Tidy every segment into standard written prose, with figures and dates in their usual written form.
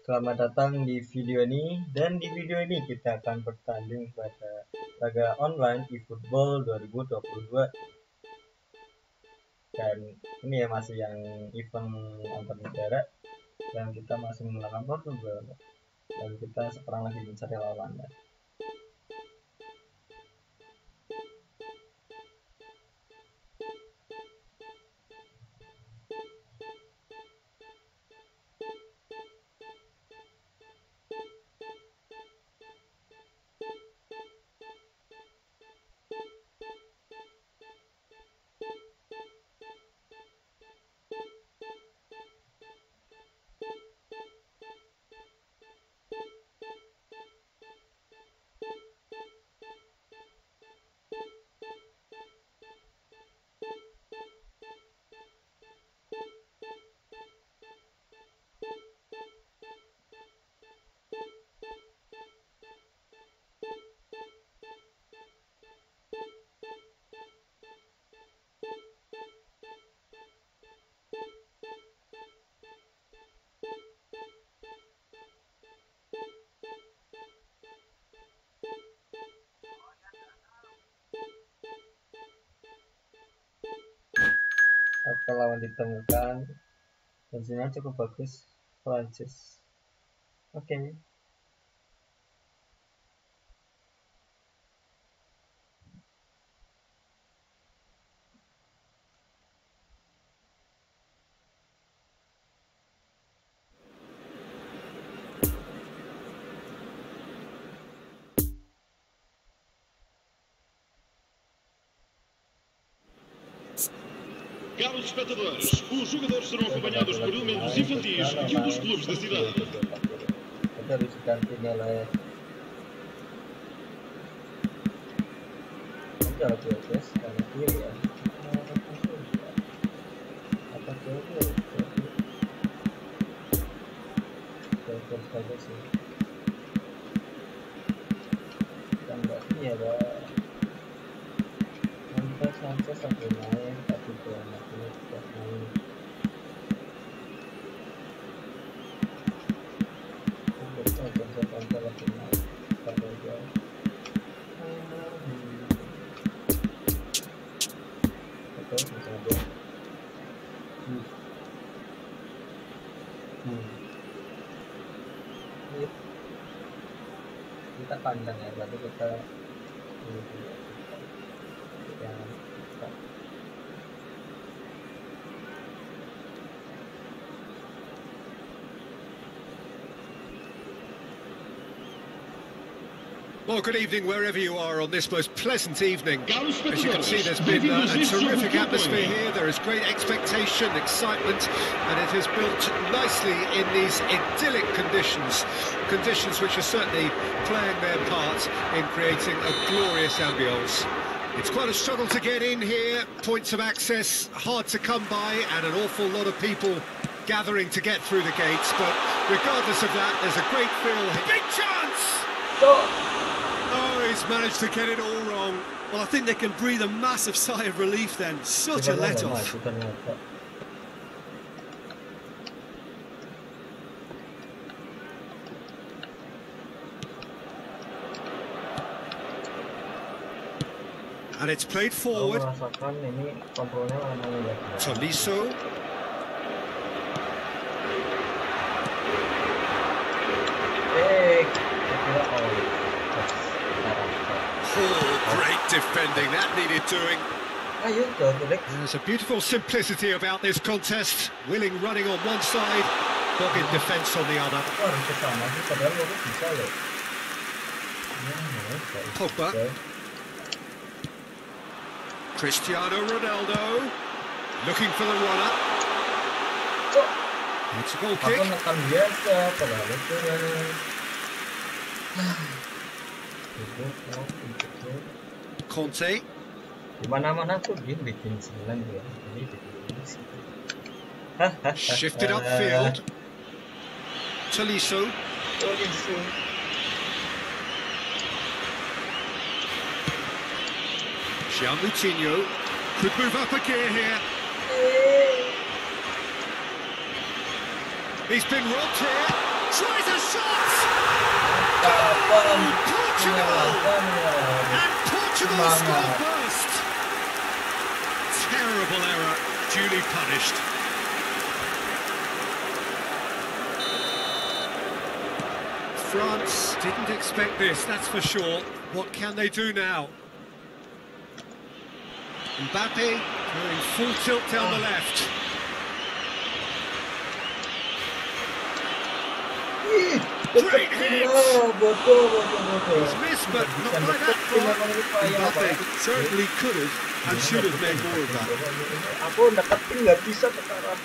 Selamat datang di video ini, dan di video ini kita akan bertanding pada laga online eFootball 2022. Dan ini ya masih yang event antar negara, dan kita masih menggunakan Portugal, dan kita sekarang lagi mencari lawannya. Oke, lawan ditemukan, tensinya cukup bagus, Prancis. Oke. Caros espectadores, os jogadores serão acompanhados por elementos infantis de um dos clubes da cidade. Kita harus ganti nilai. Oke, guys, kalau kiri ya. Apa kiri? Terus saja sih. Dan nggak iya, Pak. Nanti sampai sampai naik, tapi kalau ini tidak naik. Kita pandang ya, berarti kita Well, good evening wherever you are on this most pleasant evening. As you can see, there's been a terrific atmosphere here. There is great expectation, excitement, and it has built nicely in these idyllic conditions. Conditions which are certainly playing their part in creating a glorious ambience. It's quite a struggle to get in here, points of access hard to come by, and an awful lot of people gathering to get through the gates. But regardless of that, there's a great feel. Big chance! Oh, he's managed to get it all wrong. Well, I think they can breathe a massive sigh of relief then. Such a let-off. And it's played forward. Tolisso. Oh, great defending, that needed doing. There's a beautiful simplicity about this contest. Willing running on one side, dogged defence on the other. Pogba. Cristiano Ronaldo. Looking for the runner. It's a goal kick. Conte. Dimana-mana tuh dia bikin 9 ya. Ini bikin shifted upfield. Tolisso. Moutinho could move up a gear here. He's been robbed here. Tries a shot! Kapan Portugal! menyalahkannya? And Portugal score first! Terrible error, duly punished. France didn't expect this, that's for sure. What can they do now? Mbappe going full tilt down the left. Great hit! He's missed, but not by that far. Mbappe certainly could have and should have made more of that. Aku deketin nggak bisa ke arah.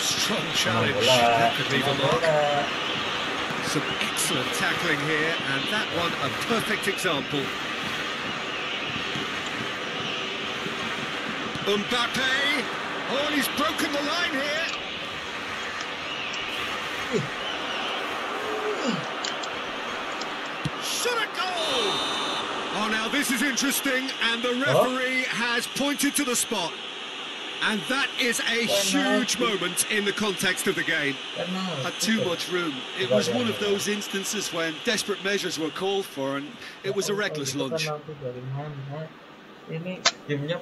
Strong challenge, that could leave a mark. Some excellent tackling here, and that one a perfect example. Mbappe! Oh, he's broken the line here! Shot a goal! Oh, now this is interesting, and the referee has pointed to the spot. And that is a huge moment in the context of the game. Had too much room. It was one of those instances when desperate measures were called for and it was a reckless lunge. Ini timnya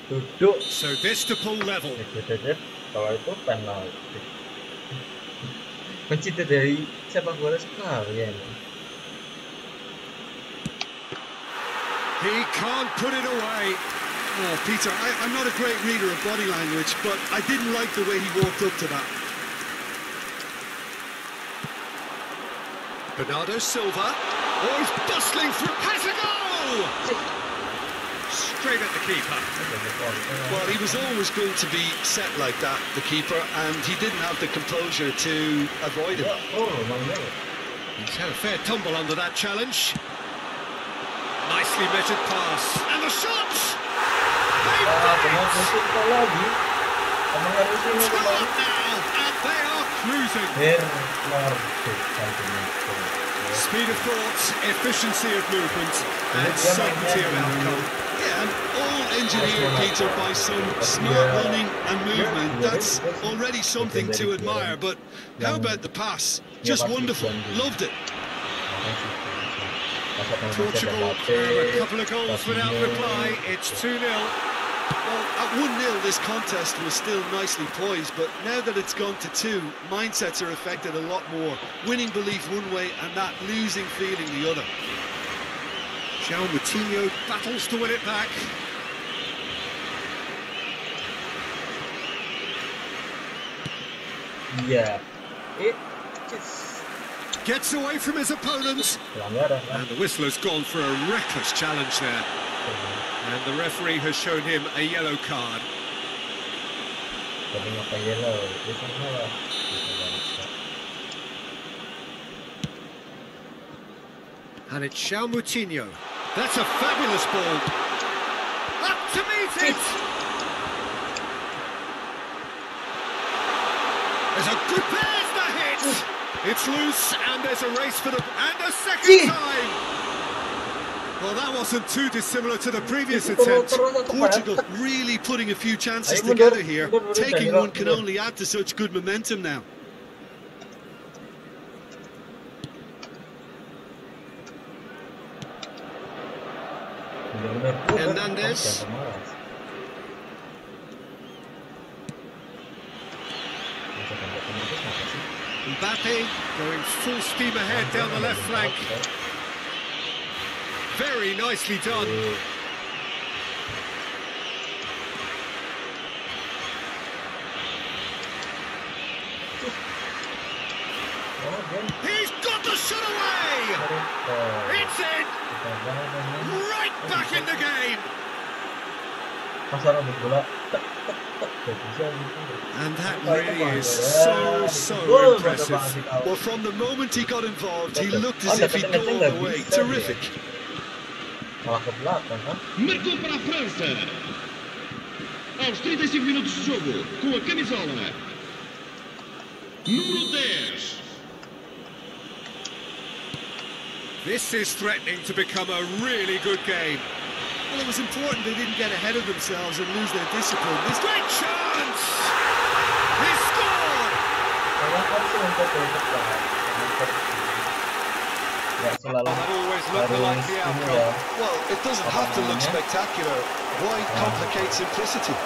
duduk. So this to pull level. Kalau itu penalti. Pencinta dari sepak bola sekali ya. He can't put it away. Oh, Peter, I'm not a great reader of body language, but I didn't like the way he walked up to that. Bernardo Silva. Oh, he's bustling through. Has a goal! Straight at the keeper. Well, he was always going to be set like that, the keeper, and he didn't have the composure to avoid it. He's had a fair tumble under that challenge. Nicely measured pass. And the shot! They've done it! And they are cruising. Speed of thought, efficiency of movement, and certainty of outcome. Yeah, and all engineered, Peter, by some smart running and movement. That's already something to admire, but how about the pass? Just wonderful. Loved it. Portugal have a couple of goals without reply. It's 2-0. Well, at 1-0 this contest was still nicely poised, but now that it's gone to 2, mindsets are affected a lot more. Winning belief one way and that losing feeling the other. Moutinho battles to win it back. Yeah, Gets away from his opponent. And the whistler's gone for a reckless challenge there. And the referee has shown him a yellow card. And it's Moutinho. That's a fabulous ball. Up to meet it! There's a good there's the hit! It's loose and there's a race for the... And a second time! Well, that wasn't too dissimilar to the previous attempt. Portugal really putting a few chances together here. Taking one can only add to such good momentum now. Hernandez. Mbappe going full steam ahead down the left flank. Very nicely done. He's got the shot away! It's in! Right back in the game! And that really is so impressive. Well, from the moment he got involved, he looked as if he'd go all the way. Terrific. Marcou para a França. Aos 35 minutos de jogo, com a camisola número 10. This is threatening to become a really good game. Well, it was important they didn't get ahead of themselves and lose their discipline. This Great chance! He scored! Selalu That always looked like the outcome. Well, it doesn't have to look spectacular. Why complicate simplicity?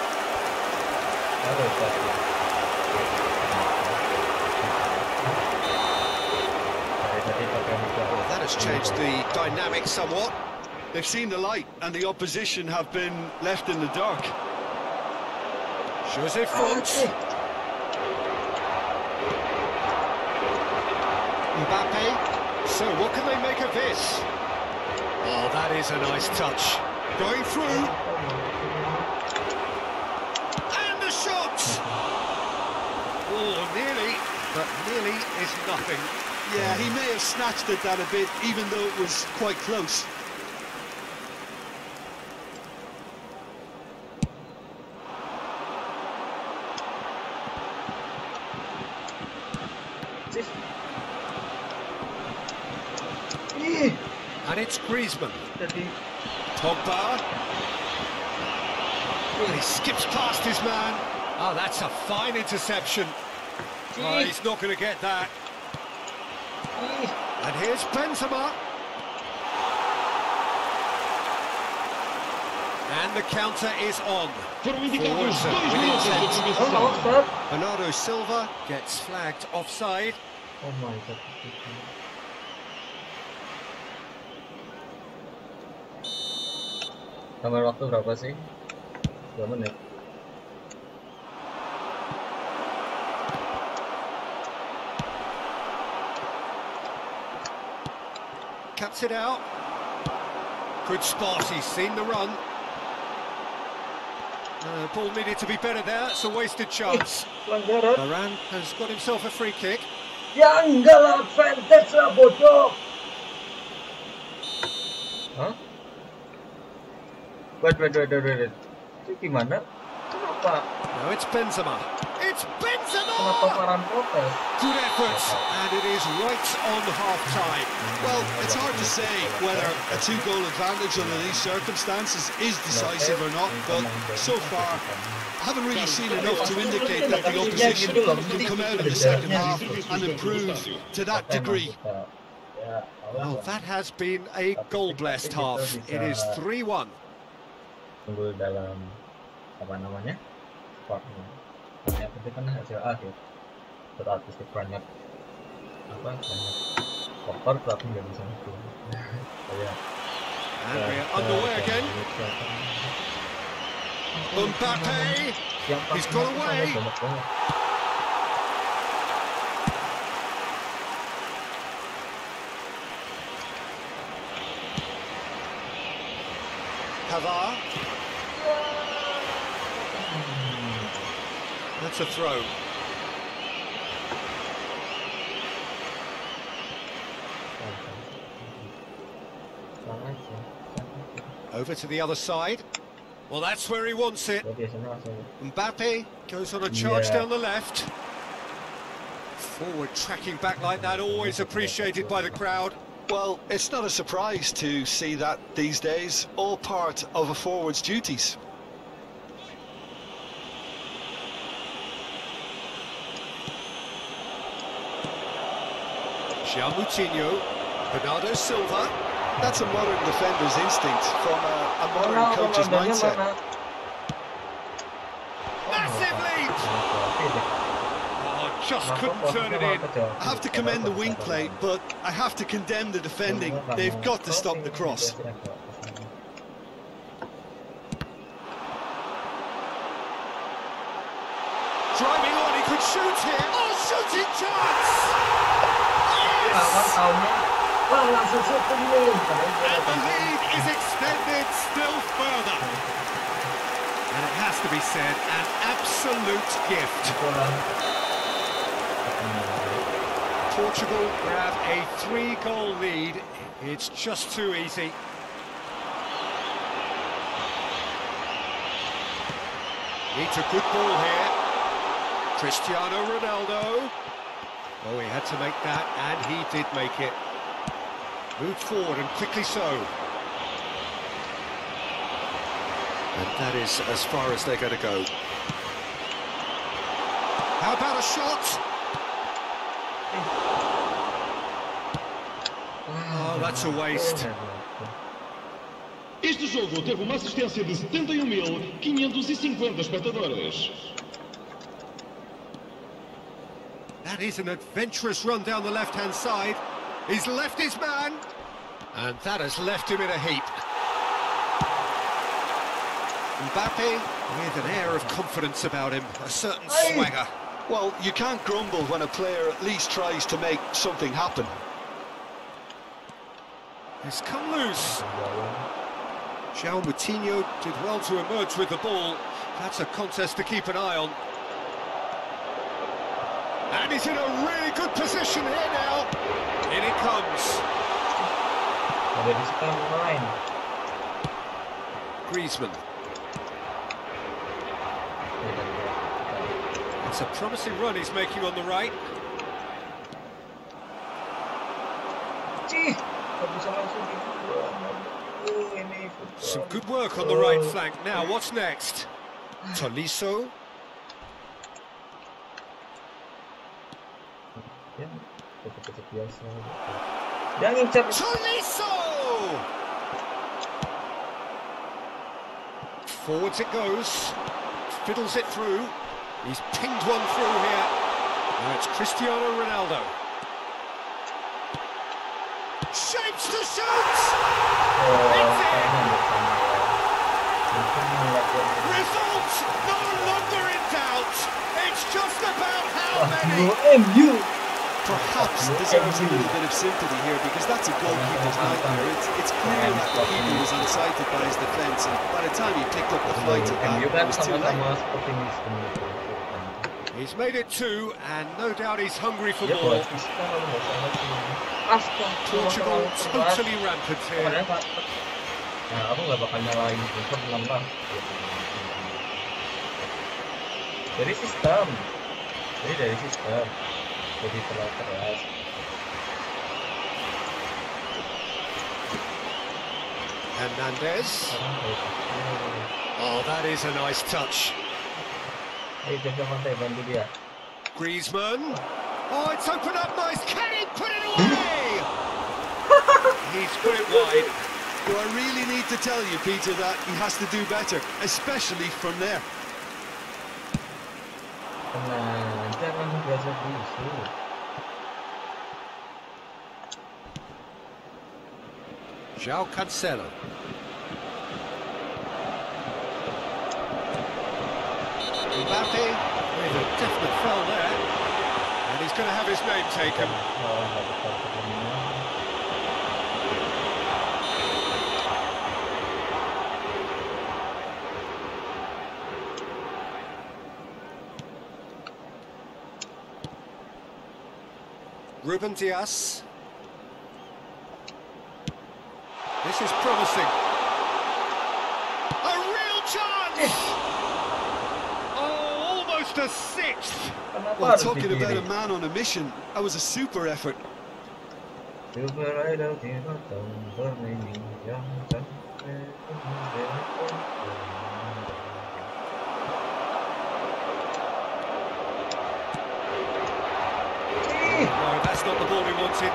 Well, that has changed the dynamic somewhat. They've seen the light, and the opposition have been left in the dark. Jose Fonts. Mbappe. So what can they make of this? Oh, that is a nice touch. Going through. And the shot! Oh, nearly, but nearly is nothing. Yeah, he may have snatched at that a bit, even though it was quite close. And it's Griezmann. Pogba. Well, he skips past his man. Oh, that's a fine interception. Oh, he's not going to get that. And here's Benzema. And the counter is on. Bernardo Silva gets flagged offside. Oh my god. Tambah waktu berapa sih? 2 menit. Cuts it out. Good spot, he's seen the run. Ball needed to be better there, it's a wasted chance. Varane has got himself a free kick. Ya enggak lah, advantage lah bodoh. Hah? Wait. Itu gimana? Kenapa? No, it's Benzema. It's Benzema! Kenapa Varane protes? Good effort, and it is right on half-time. Well, it's hard to say whether a 2-goal advantage under these circumstances is decisive or not, but so far, I haven't really seen enough to indicate that the opposition can come out in the second half and improve to that degree. Well, that has been a goal-blessed half. It is 3-1. Tunggu dalam apa namanya? Squadnya. Yang penting kan hasil akhir. Berarti banyak banyak kotor tapi nggak bisa itu. And we're underway again. Mbappe, he's got away. Pavard. That's a throw. Over to the other side. Well, that's where he wants it. Mbappe goes on a charge down the left. Forward tracking back like that, always appreciated by the crowd. Well, it's not a surprise to see that these days, all part of a forward's duties. Moutinho, Bernardo Silva. That's a modern defender's instinct from a modern coach's mindset. Massive lead! Oh, just couldn't turn it in. I have to commend the wing play, but I have to condemn the defending. They've got to stop the cross. Driving on, he could shoot here. Oh, shooting chance! And the lead is extended still further. And it has to be said, an absolute gift. Portugal grab a 3-goal lead. It's just too easy. Needs a good ball here. Cristiano Ronaldo. Oh, he had to make that, and he did make it. Moved forward and quickly so. And that is as far as they're going to go. How about a shot? Oh, that's a waste. Este jogo teve uma assistência de 71.550 espectadores. That is an adventurous run down the left-hand side. He's left his man, and that has left him in a heap. Mbappe with an air of confidence about him, a certain swagger. Well, you can't grumble when a player at least tries to make something happen. He's come loose. João Moutinho did well to emerge with the ball. That's a contest to keep an eye on. And he's in a really good position here now. In it comes. Griezmann. It's a promising run he's making on the right. Some good work on the right flank. Now, what's next? Tolisso. Tolisso! Forwards it goes. Fiddles it through. He's pinged one through here. Now it's Cristiano Ronaldo. Shapes to shoot! It's in! Results no longer in doubt. It's just about how many. Perhaps deserves a little bit of sympathy here, because that's a goalkeeper's nightmare. It's clear that the keeper was unsighted by his defence, and by the time he picked up the flight at that, it was too late. He's made it two, and no doubt he's hungry for more. Portugal totally rampant here. Nah, aku nggak bakal nyalain unsur menang. Dari sistem. Jadi terlalu keras. Hernandez. Oh, that is a nice touch. Ayo coba kontak bantu dia. Griezmann. Oh, it's opened up nice. Can he put it away? He's put it wide. Do I really need to tell you, Peter, that he has to do better, especially from there? Tenang, jangan biasa busuk. João Cancelo. Mbappe with a definite foul there, and he's going to have his name taken. Ruben Dias. This is promising. A real chance! Oh, almost a sixth. Well, talking about a man on a mission, that was a super effort. No, that's not the ball he wanted.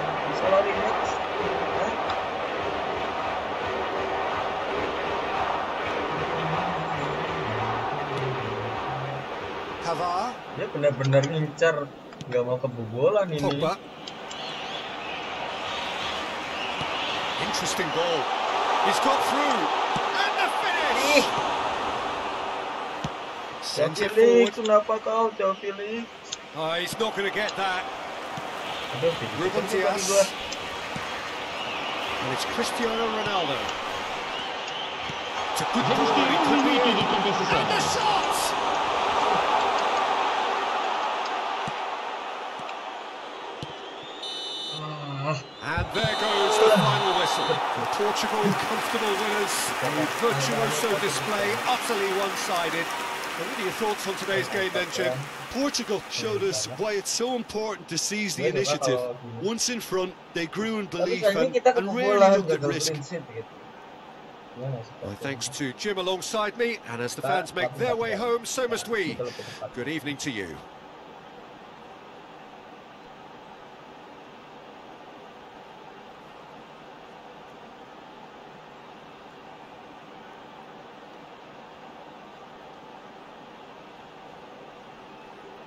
Pavard. Dia benar-benar ngincar, nggak mau kebobolan ini. Pogba. Interesting ball. He's got through. And the finish! Sent it forward. Kenapa kau jauh Felix? Oh, he's not going to get that. Ruben Dias. And it's Cristiano Ronaldo. It's a good ball. And the shot! And there goes the final whistle. Portugal comfortable winners. The virtuoso display utterly one-sided. What are your thoughts on today's game then, Jim? Portugal showed us why it's so important to seize the initiative. Once in front, they grew in belief and rarely looked at risk. My thanks to Jim alongside me, and as the fans make their way home, so must we. Good evening to you.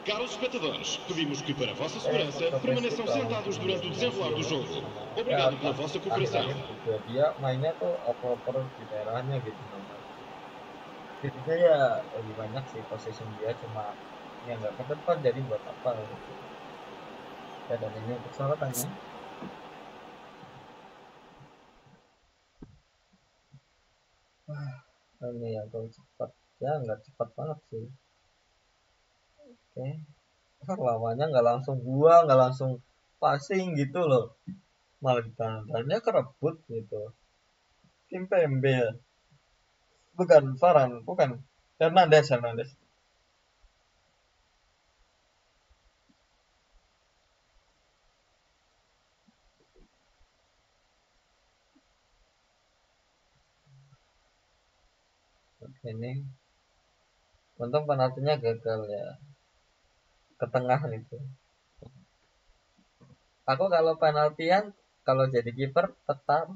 Caros espectadores, pedimos que, para a vossa segurança, permaneçam sentados durante o desenrolar do jogo. Obrigado pela vossa cooperação. Dia mainnya tuh oper-oper di daerahnya gitu namanya. Jadinya ya lebih banyak sih possession dia, cuma ya nggak ke depan, jadi buat apa gitu. Ya, dan ini untuk sorotannya. Ini yang terlalu cepat, ya nggak cepat banget sih. Oke, lawannya nggak langsung passing gitu loh, malah ditandanya kerebut gitu. Tim PMB ya, bukan Hernandez. Oke, ini untung penaltinya gagal ya, ke tengah itu. Aku kalau penaltian, kalau jadi kiper tetap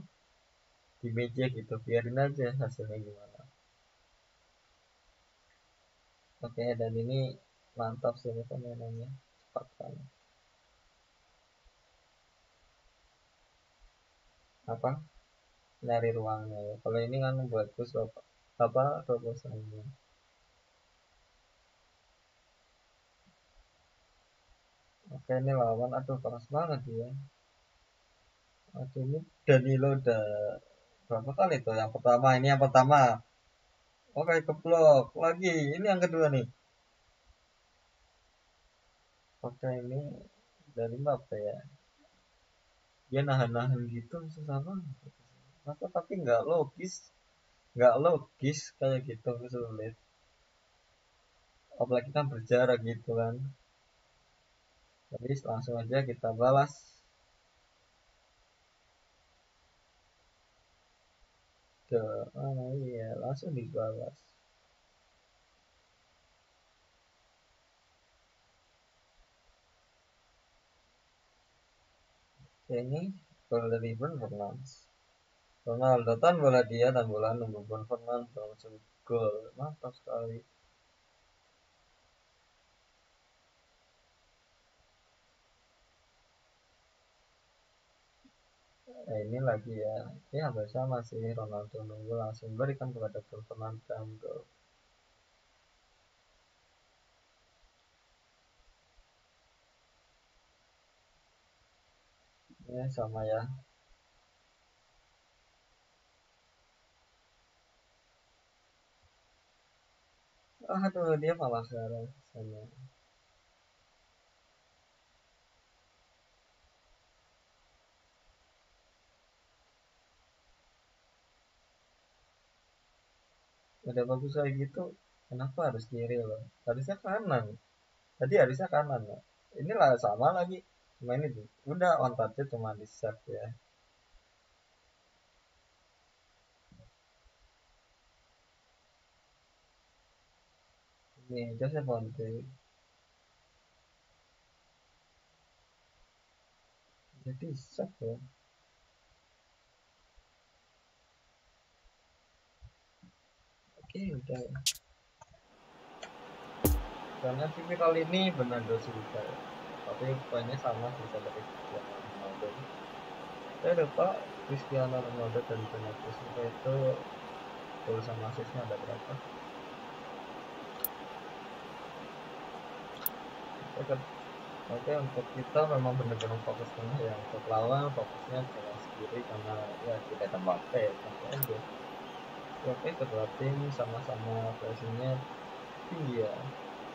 di meja gitu, biarin aja hasilnya gimana. Oke, dan ini mantap sih ini pemainannya, cepat banget. Apa? Nyari ruangnya ya. Kalau ini kan bagus apa proposalnya. Oke, ini lawan, aduh keras banget dia. Aduh, ini Danilo udah berapa kali tuh? Ini yang pertama. Oke, keblok lagi. Ini yang kedua nih. Oke, ini dari apa ya? Dia nahan-nahan gitu, susah banget. Tapi nggak logis kayak gitu, sulit. Apalagi kan berjarak gitu kan. Jadi langsung aja kita balas. Iya, langsung dibalas. Ini gol dari Ronaldo tan bola dia dan bola nunggu Fernando langsung gol, mantap sekali. Ini lagi ya, ini hampir sama sih. Ronaldo nunggu langsung berikan kepada Fernando. Ini sama ya. Aduh, dia malah sekarang sana. Udah bagus kayak gitu, kenapa harus kiri loh? Harusnya kanan. Tadi harusnya kanan loh. Inilah sama lagi. Cuma ini udah on target, cuma di save ya. Ini Joseph Bonte. Jadi save ya. Oke, udah ya. Karena TV kali ini Bernardo Silva ya. Tapi poinnya sama sih seperti Cristiano Ronaldo. Saya lupa Cristiano Ronaldo dan Bernardo Silva itu gol sama asisnya ada berapa. Oke, untuk kita memang benar-benar fokus tengah ya. Untuk lawan fokusnya tengah sendiri karena ya kita tambah sampai aja. Oke, kedua tim sama-sama pressingnya tinggi ya.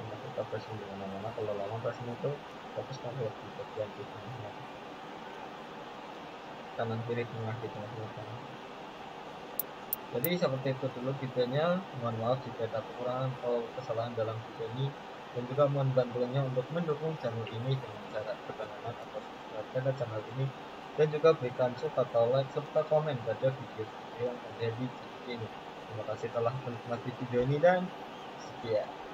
Karena kita pressing di mana-mana. Kalau lawan pressing itu fokus kan lihat di bagian di tengahnya, kanan kiri tengah di tengah-tengah. Jadi seperti itu dulu videonya. Mohon maaf jika ada kekurangan atau kesalahan dalam video ini, dan juga mohon bantuannya untuk mendukung channel ini dengan cara berlangganan atau subscribe pada channel ini, dan juga berikan suka atau like serta komen pada video-video yang ada di channel ini. Terima kasih telah menikmati video ini dan sekian.